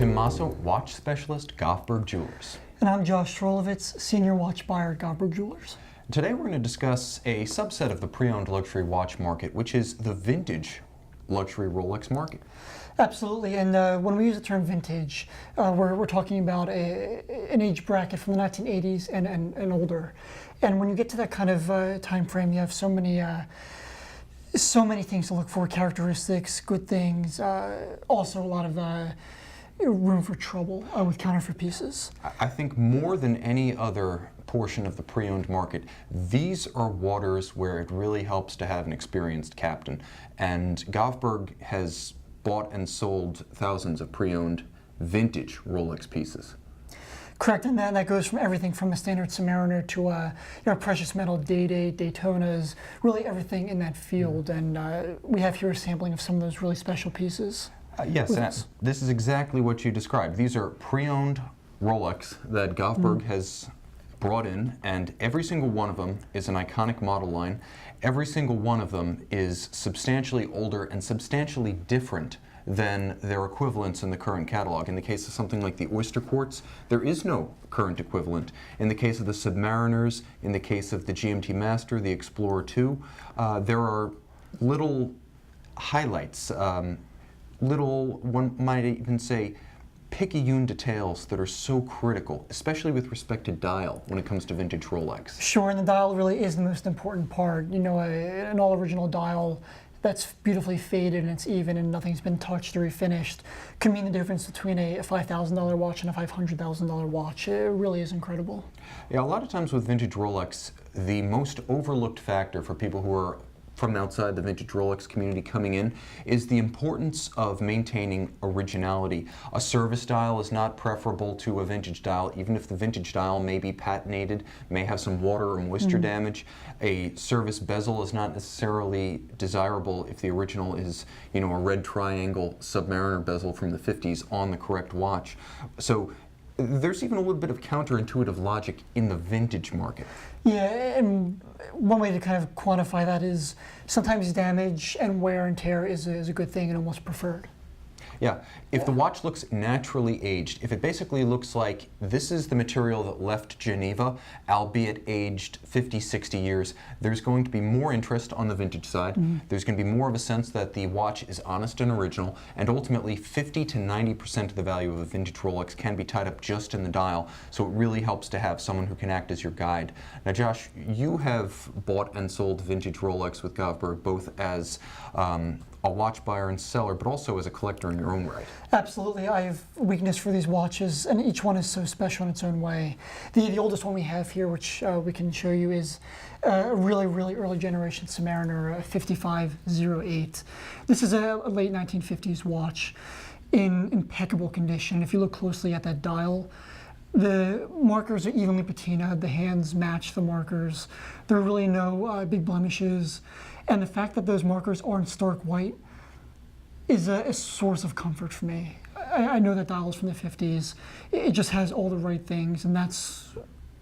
Tim Mosso, watch specialist, Govberg Jewelers. And I'm Josh Srolovitz, senior watch buyer at Govberg Jewelers. Today we're going to discuss a subset of the pre-owned luxury watch market, which is the vintage luxury Rolex market. Absolutely, and when we use the term vintage, we're talking about an age bracket from the 1980s and older. And when you get to that kind of time frame, you have so many things to look for, characteristics, good things, also a lot of room for trouble with counterfeit pieces. I think more than any other portion of the pre-owned market, these are waters where it really helps to have an experienced captain. And Govberg has bought and sold thousands of pre-owned vintage Rolex pieces. Correct, and that goes from everything from a standard Submariner to precious metal Daytonas, really everything in that field. And we have here a sampling of some of those really special pieces. Yes, this is exactly what you described. These are pre-owned Rolex that Govberg has brought in, and every single one of them is an iconic model line. Every single one of them is substantially older and substantially different than their equivalents in the current catalog. In the case of something like the Oysterquartz, there is no current equivalent. In the case of the Submariners, in the case of the Yacht-Master, the Explorer II, there are little highlights, little, one might even say, picayune details that are so critical, especially with respect to dial when it comes to vintage Rolex. Sure, and the dial really is the most important part. You know, an all-original dial that's beautifully faded and it's even and nothing's been touched or refinished can mean the difference between a $5,000 watch and a $500,000 watch. It really is incredible. Yeah, a lot of times with vintage Rolex, the most overlooked factor for people who are from outside the vintage Rolex community coming in is the importance of maintaining originality. A service dial is not preferable to a vintage dial, even if the vintage dial may be patinated, may have some water or moisture damage. A service bezel is not necessarily desirable if the original is, you know, a red triangle Submariner bezel from the 50s on the correct watch. So there's even a little bit of counterintuitive logic in the vintage market. Yeah, and one way to kind of quantify that is sometimes damage and wear and tear is a good thing and almost preferred. Yeah, if the watch looks naturally aged, if it basically looks like this is the material that left Geneva, albeit aged 50, 60 years, there's going to be more interest on the vintage side. There's going to be more of a sense that the watch is honest and original, and ultimately 50 to 90% of the value of a vintage Rolex can be tied up just in the dial, so it really helps to have someone who can act as your guide. Now Josh, you have bought and sold vintage Rolex with Govberg, both as a watch buyer and seller, but also as a collector in your own right. Absolutely. I have a weakness for these watches, and each one is so special in its own way. The oldest one we have here, which we can show you, is a really early generation Submariner, 5508. This is a late 1950s watch in impeccable condition. If you look closely at that dial, the markers are evenly patinaed, the hands match the markers. There are really no big blemishes. And the fact that those markers aren't stark white is a source of comfort for me. I know that dial is from the 50s. It just has all the right things, and that's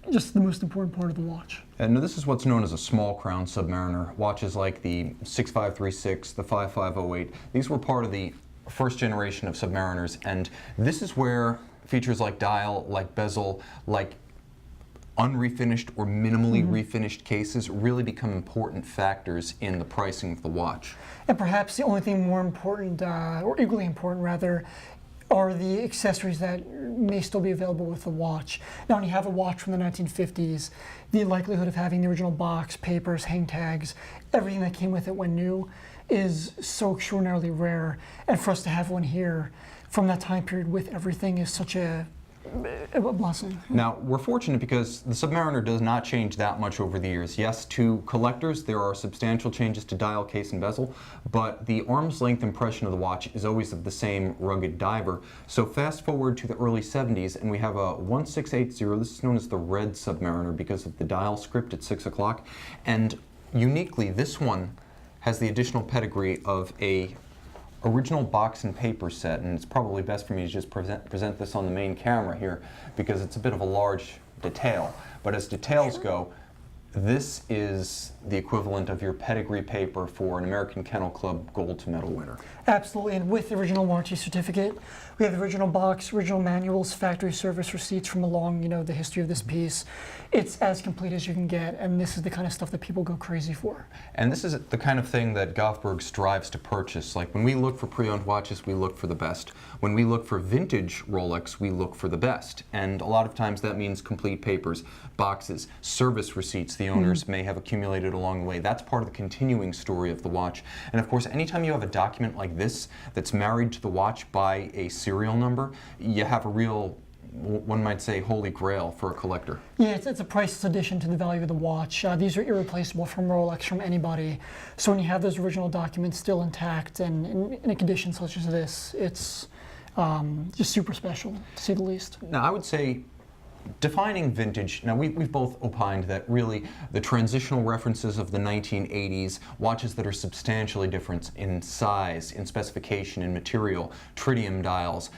just the most important part of the watch. And this is what's known as a small crown Submariner. Watches like the 6536, the 5508, these were part of the first generation of Submariners, and this is where features like dial, like bezel, like unrefinished or minimally refinished cases really become important factors in the pricing of the watch. And perhaps the only thing more important, or equally important rather, are the accessories that may still be available with the watch. Now when you have a watch from the 1950s, the likelihood of having the original box, papers, hang tags, everything that came with it when new is so extraordinarily rare. And for us to have one here from that time period with everything is such a blessing. Now, we're fortunate because the Submariner does not change that much over the years. Yes, to collectors, there are substantial changes to dial, case, and bezel, but the arm's length impression of the watch is always of the same rugged diver. So fast forward to the early 70s, and we have a 1680, this is known as the red Submariner because of the dial script at 6 o'clock, and uniquely, this one has the additional pedigree of a original box and paper set, and it's probably best for me to just present this on the main camera here because it's a bit of a large detail. But as details go, This is the equivalent of your pedigree paper for an American Kennel Club gold to medal winner. Absolutely, and with the original warranty certificate, we have the original box, original manuals, factory service receipts from along, the history of this piece. It's as complete as you can get, and this is the kind of stuff that people go crazy for. And this is the kind of thing that Govberg strives to purchase. Like when we look for pre-owned watches, we look for the best. When we look for vintage Rolex, we look for the best. And a lot of times that means complete papers, boxes, service receipts the owners may have accumulated along the way. That's part of the continuing story of the watch. And of course, anytime you have a document like this that's married to the watch by a serial number, you have a real, one might say, holy grail for a collector. Yeah, it's a priceless addition to the value of the watch. These are irreplaceable from Rolex, from anybody. So when you have those original documents still intact and in a condition such as this, it's just super special, to say the least. Now, I would say, defining vintage, now we've both opined that really the transitional references of the 1980s, watches that are substantially different in size, in specification, in material, tritium dials,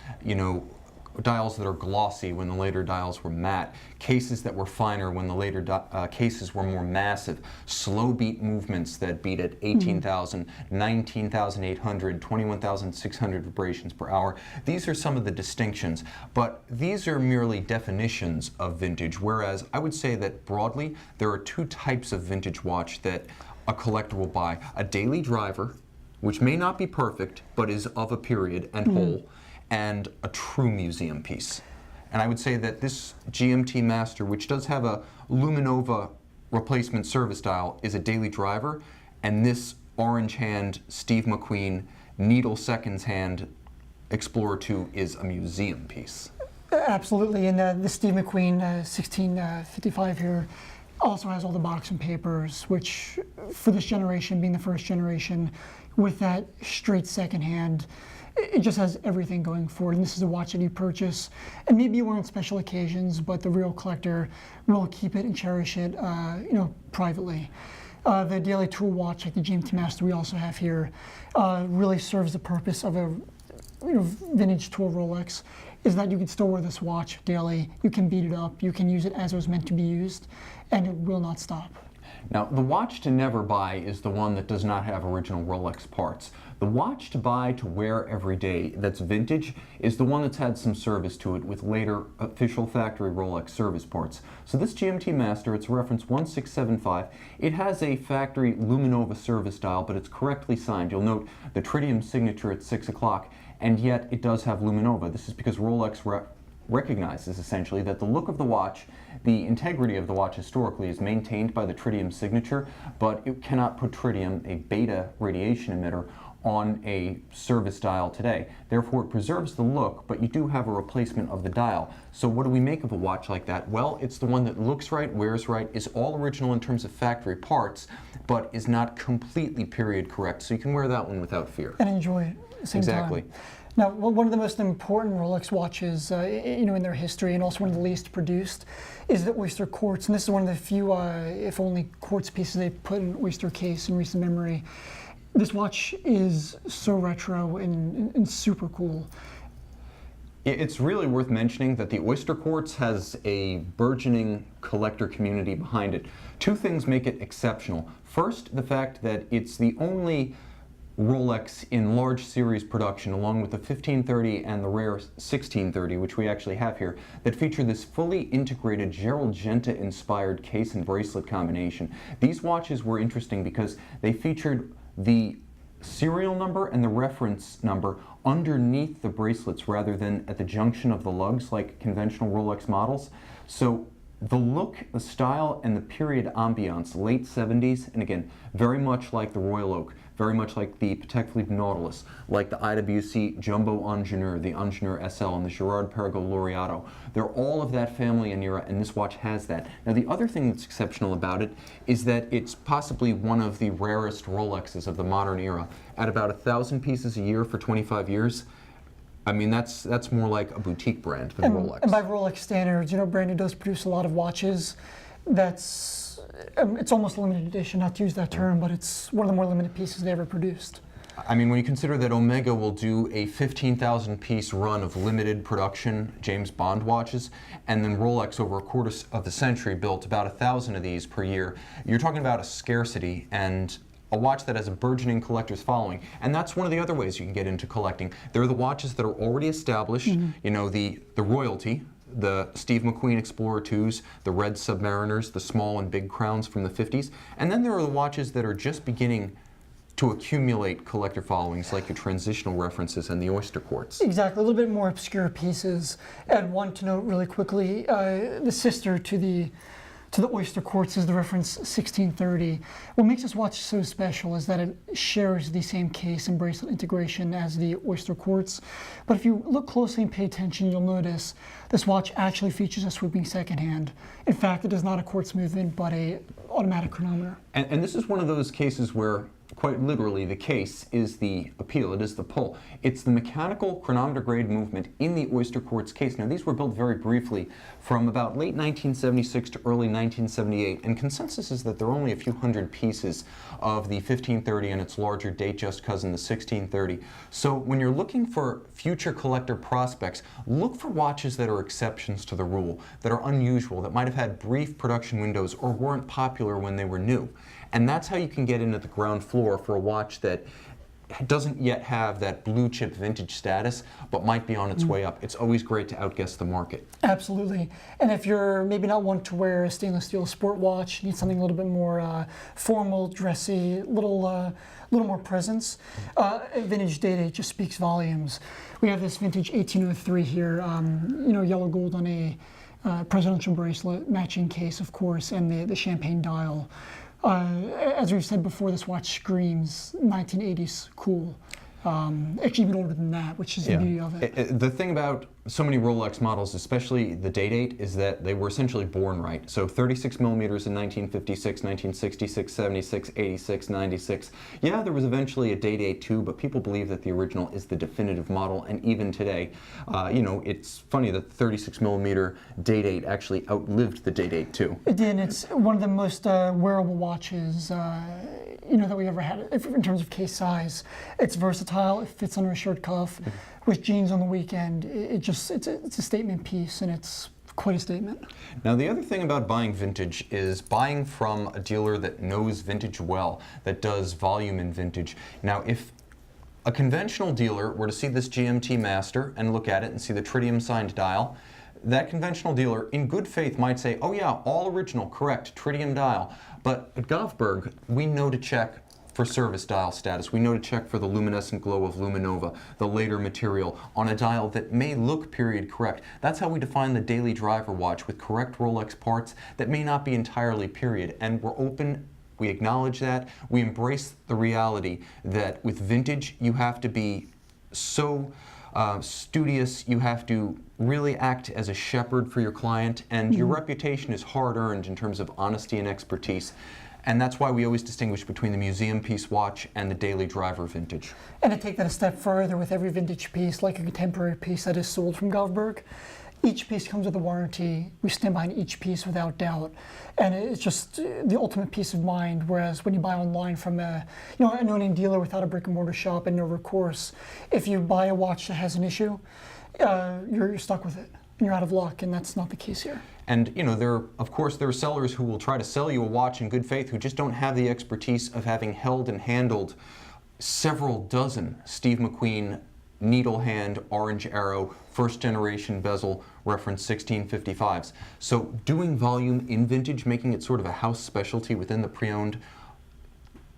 dials that are glossy when the later dials were matte, cases that were finer when the later cases were more massive, slow beat movements that beat at 18,000, 19,800, 21,600 vibrations per hour. These are some of the distinctions, but these are merely definitions of vintage, whereas I would say that broadly there are two types of vintage watch that a collector will buy. A daily driver, which may not be perfect, but is of a period and whole, and a true museum piece. And I would say that this GMT Master, which does have a Luminova replacement service dial, is a daily driver, and this orange hand Steve McQueen needle seconds hand Explorer 2 is a museum piece. Absolutely, and the Steve McQueen 1655 here also has all the box and papers, which for this generation, being the first generation, with that straight second hand, it just has everything going for it. And this is a watch that you purchase, and maybe you wear on special occasions, but the real collector will keep it and cherish it, privately. The daily tool watch, like the GMT Master we also have here, really serves the purpose of a vintage tool Rolex, is that you can still wear this watch daily. You can beat it up. You can use it as it was meant to be used, and it will not stop. Now, the watch to never buy is the one that does not have original Rolex parts. The watch to buy to wear every day that's vintage is the one that's had some service to it with later official factory Rolex service parts. So this GMT Master, it's reference 1675. It has a factory Luminova service dial, but it's correctly signed. You'll note the tritium signature at 6 o'clock, and yet it does have Luminova. This is because Rolex recognizes essentially that the look of the watch, the integrity of the watch historically is maintained by the tritium signature, but it cannot put tritium, a beta radiation emitter, on a service dial today. Therefore, it preserves the look, but you do have a replacement of the dial. So what do we make of a watch like that? Well, it's the one that looks right, wears right, is all original in terms of factory parts, but is not completely period correct. So you can wear that one without fear. And enjoy it at the same Exactly. time. Now, one of the most important Rolex watches, in their history, and also one of the least produced, is the Oysterquartz. And this is one of the few, if only, quartz pieces they put in an Oyster case in recent memory. This watch is so retro and super cool. It's really worth mentioning that the Oysterquartz has a burgeoning collector community behind it. Two things make it exceptional. First, the fact that it's the only Rolex in large series production, along with the 1530 and the rare 1630, which we actually have here, that feature this fully integrated Gerald Genta inspired case and bracelet combination. These watches were interesting because they featured the serial number and the reference number underneath the bracelets rather than at the junction of the lugs like conventional Rolex models. So the look, the style, and the period ambiance, late 70s, and again, very much like the Royal Oak, very much like the Patek Philippe Nautilus, like the IWC Jumbo Ingenieur, the Ingenieur SL, and the Girard-Perregaux Laureato. They're all of that family and era, and this watch has that. Now, the other thing that's exceptional about it is that it's possibly one of the rarest Rolexes of the modern era. At about 1,000 pieces a year for 25 years, I mean, that's more like a boutique brand than Rolex. And by Rolex standards, Brandon does produce a lot of watches that's, it's almost limited edition, not to use that term, but it's one of the more limited pieces they ever produced. I mean, when you consider that Omega will do a 15,000 piece run of limited production James Bond watches, and then Rolex over a quarter of the century built about 1,000 of these per year, you're talking about a scarcity and a watch that has a burgeoning collector's following. And that's one of the other ways you can get into collecting. There are the watches that are already established, you know, the royalty, the Steve McQueen Explorer 2s, the red Submariners, the small and big crowns from the 50s. And then there are the watches that are just beginning to accumulate collector followings, like your transitional references and the Oysterquartz. Exactly, a little bit more obscure pieces. And one to note really quickly, the sister to the Oysterquartz is the reference 1630. What makes this watch so special is that it shares the same case and bracelet integration as the Oysterquartz. But if you look closely and pay attention, you'll notice this watch actually features a swooping second hand. In fact, it is not a quartz movement, but a automatic chronometer. And this is one of those cases where, quite literally, the case is the appeal, it is the pull. It's the mechanical chronometer grade movement in the Oysterquartz case. Now, these were built very briefly from about late 1976 to early 1978, and consensus is that there are only a few hundred pieces of the 1530 and its larger date-just cousin, the 1630. So when you're looking for future collector prospects, look for watches that are exceptions to the rule, that are unusual, that might have had brief production windows or weren't popular when they were new. And that's how you can get in at the ground floor for a watch that doesn't yet have that blue chip vintage status, but might be on its way up. It's always great to outguess the market. Absolutely. And if you're maybe not one to wear a stainless steel sport watch, need something a little bit more formal, dressy, little more presence, vintage data just speaks volumes. We have this vintage 1803 here, you know, yellow gold on a presidential bracelet, matching case, of course, and the champagne dial. As we've said before, this watch screams 1980s cool. Actually even older than that, which is the beauty of it. The thing about so many Rolex models, especially the Day-Date, is that they were essentially born right. So 36 millimeters in 1956, 1966, 76, 86, 96. Yeah, there was eventually a Day-Date 2, but people believe that the original is the definitive model. And even today, you know, it's funny that the 36 millimeter Day-Date actually outlived the Day-Date 2. It did. It's one of the most wearable watches you know, that we ever had in terms of case size. It's versatile. It fits under a shirt cuff. With jeans on the weekend, it's a statement piece, and it's quite a statement. Now, the other thing about buying vintage is buying from a dealer that knows vintage well, that does volume in vintage. Now, if a conventional dealer were to see this GMT Master and look at it and see the tritium signed dial, that conventional dealer in good faith might say, oh yeah, all original, correct, tritium dial. But at Govberg, we know to check for service dial status. We know to check for the luminescent glow of Luminova, the later material, on a dial that may look period correct. That's how we define the daily driver watch, with correct Rolex parts that may not be entirely period. And we're open, we acknowledge that, we embrace the reality that with vintage you have to be so studious, you have to really act as a shepherd for your client, and your reputation is hard-earned in terms of honesty and expertise. And that's why we always distinguish between the museum piece watch and the daily driver vintage. And to take that a step further, with every vintage piece, like a contemporary piece that is sold from Govberg, each piece comes with a warranty. We stand behind each piece without doubt. And it's just the ultimate peace of mind, whereas when you buy online from a no-name dealer without a brick and mortar shop and no recourse, if you buy a watch that has an issue, you're stuck with it. And you're out of luck, and that's not the case here. And you know, there are sellers who will try to sell you a watch in good faith who just don't have the expertise of having held and handled several dozen Steve McQueen needle hand orange arrow first generation bezel reference 1655s. So doing volume in vintage, making it sort of a house specialty within the pre-owned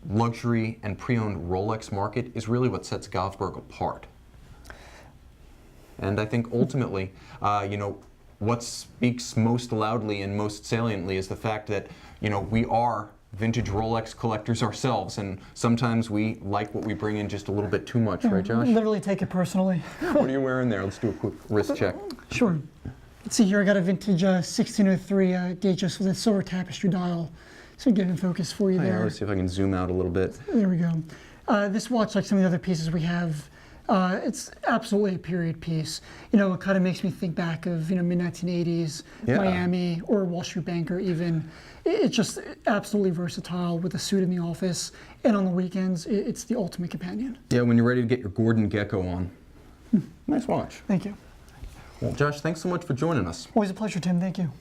luxury and pre-owned Rolex market is really what sets Govberg apart. And I think ultimately, you know, what speaks most loudly and most saliently is the fact that, you know, we are vintage Rolex collectors ourselves, and sometimes we like what we bring in just a little bit too much, right, Josh? Literally take it personally. What are you wearing there? Let's do a quick wrist check. Sure. Let's see here, I got a vintage 1603 Daytonas with a silver tapestry dial. So get in focus for you there. Let's see if I can zoom out a little bit. There we go. This watch, like some of the other pieces we have, It's absolutely a period piece. You know, it kind of makes me think back of, mid-1980s, Yeah. Miami, or Wall Street Banker even. It's just absolutely versatile with a suit in the office, and on the weekends, it's the ultimate companion. Yeah, when you're ready to get your Gordon Gecko on. Nice watch. Thank you. Well, Josh, thanks so much for joining us. Always a pleasure, Tim. Thank you.